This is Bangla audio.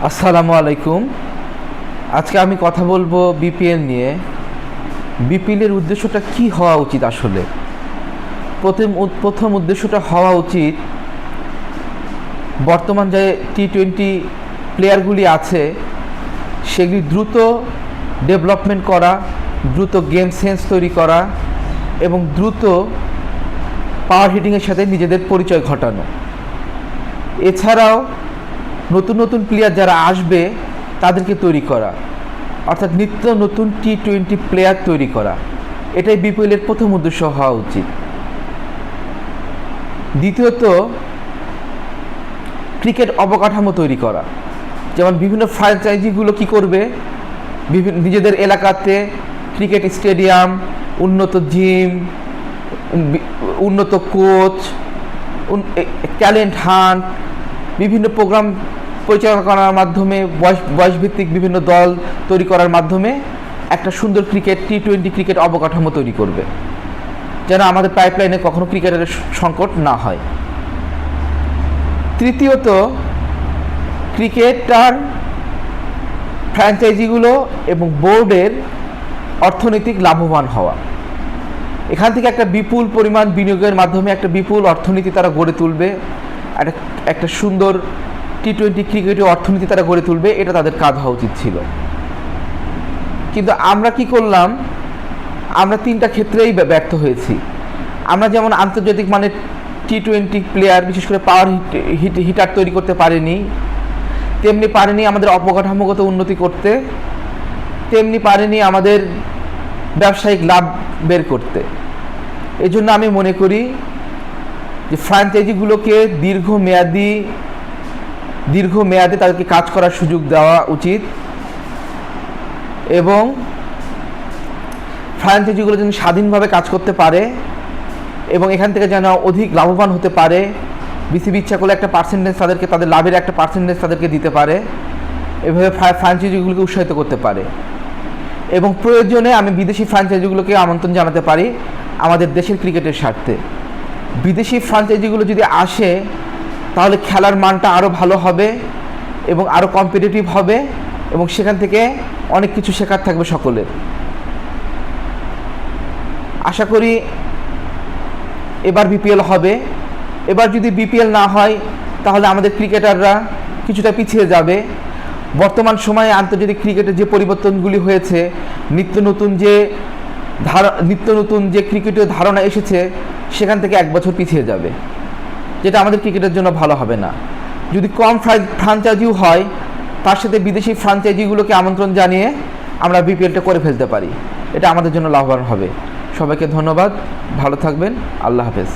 আসসালামু আলাইকুম। আজকে আমি কথা বলবো বিপিএল নিয়ে। বিপিএলের উদ্দেশ্যটা কি হওয়া উচিত? আসলে প্রথম উদ্দেশ্যটা হওয়া উচিত, বর্তমান যে টি-20 প্লেয়ারগুলি আছে সেগুলি দ্রুত ডেভেলপমেন্ট করা, দ্রুত গেম সেন্স তৈরি করা এবং দ্রুত পাওয়ার হিটিংয়ের সাথে নিজেদের পরিচয় ঘটানো। এছাড়াও নতুন নতুন প্লেয়ার যারা আসবে তাদেরকে তৈরি করা, অর্থাৎ নিত্য নতুন টি-20 প্লেয়ার তৈরি করা, এটাই বিপিএলের প্রথম উদ্দেশ্য হওয়া উচিত। দ্বিতীয়ত, ক্রিকেট অবকাঠামো তৈরি করা, যেমন বিভিন্ন ফ্র্যাঞ্চাইজিগুলো কি করবে, নিজেদের এলাকাতে ক্রিকেট স্টেডিয়াম, উন্নত জিম, উন্নত কোচ, ট্যালেন্ট হান্ট, বিভিন্ন প্রোগ্রাম পরিচালনা করার মাধ্যমে বয়সভিত্তিক বিভিন্ন দল তৈরি করার মাধ্যমে একটা সুন্দর ক্রিকেট টি-20 ক্রিকেট অবকাঠামো তৈরি করবে, যেন আমাদের পাইপলাইনে কখনো ক্রিকেটের সংকট না হয়। তৃতীয়ত, ক্রিকেটার ফ্র্যাঞ্চাইজিগুলো এবং বোর্ডের অর্থনৈতিক লাভবান হওয়া। এখান থেকে একটা বিপুল পরিমাণ বিনিয়োগের মাধ্যমে একটা বিপুল অর্থনীতি তারা গড়ে তুলবে, একটা সুন্দর টি-20 ক্রিকেটের অর্থনীতি তারা গড়ে তুলবে, এটা তাদের কাজ হওয়া উচিত ছিল। কিন্তু আমরা কি করলাম? আমরা তিনটা ক্ষেত্রেই ব্যর্থ হয়েছি। আমরা যেমন আন্তর্জাতিক মানের টি-20 প্লেয়ার, বিশেষ করে পাওয়ার হিটার তৈরি করতে পারিনি, তেমনি পারিনি আমাদের অবকাঠামোগত উন্নতি করতে, তেমনি পারিনি আমাদের ব্যবসায়িক লাভ বের করতে। এই জন্য আমি মনে করি যে ফ্র্যাঞ্চাইজিগুলোকে দীর্ঘমেয়াদে তাদেরকে কাজ করার সুযোগ দেওয়া উচিত এবং ফ্র্যাঞ্চাইজিগুলো যেন স্বাধীনভাবে কাজ করতে পারে এবং এখান থেকে যেন অধিক লাভবান হতে পারে। বিসিবি ইচ্ছা করলে একটা পার্সেন্টেজ তাদের লাভের একটা পার্সেন্টেজ তাদেরকে দিতে পারে, এভাবে ফ্র্যাঞ্চাইজিগুলোকে উৎসাহিত করতে পারে এবং প্রয়োজনে আমি বিদেশি ফ্র্যাঞ্চাইজিগুলোকে আমন্ত্রণ জানাতে পারি আমাদের দেশের ক্রিকেটের স্বার্থে। বিদেশি ফ্র্যাঞ্চাইজিগুলো যদি আসে তাহলে খেলার মানটা আরও ভালো হবে এবং আরও কম্পিটিটিভ হবে এবং সেখান থেকে অনেক কিছু শেখার থাকবে সকলের। আশা করি এবার বিপিএল হবে। এবার যদি বিপিএল না হয় তাহলে আমাদের ক্রিকেটাররা কিছুটা পিছিয়ে যাবে। বর্তমান সময়ে আন্তর্জাতিক ক্রিকেটের যে পরিবর্তনগুলি হয়েছে, নিত্য নতুন যে ক্রিকেটের ধারণা এসেছে, সেখান থেকে এক বছর পিছিয়ে যাবে, যেটা আমাদের ক্রিকেটের জন্য ভালো হবে না। যদি কম ফ্র্যাঞ্চাইজিও হয়, তার সাথে বিদেশি ফ্র্যাঞ্চাইজিগুলোকে আমন্ত্রণ জানিয়ে আমরা বিপিএলটা করে ফেলতে পারি, এটা আমাদের জন্য লাভবান হবে। সবাইকে ধন্যবাদ, ভালো থাকবেন, আল্লাহ হাফেজ।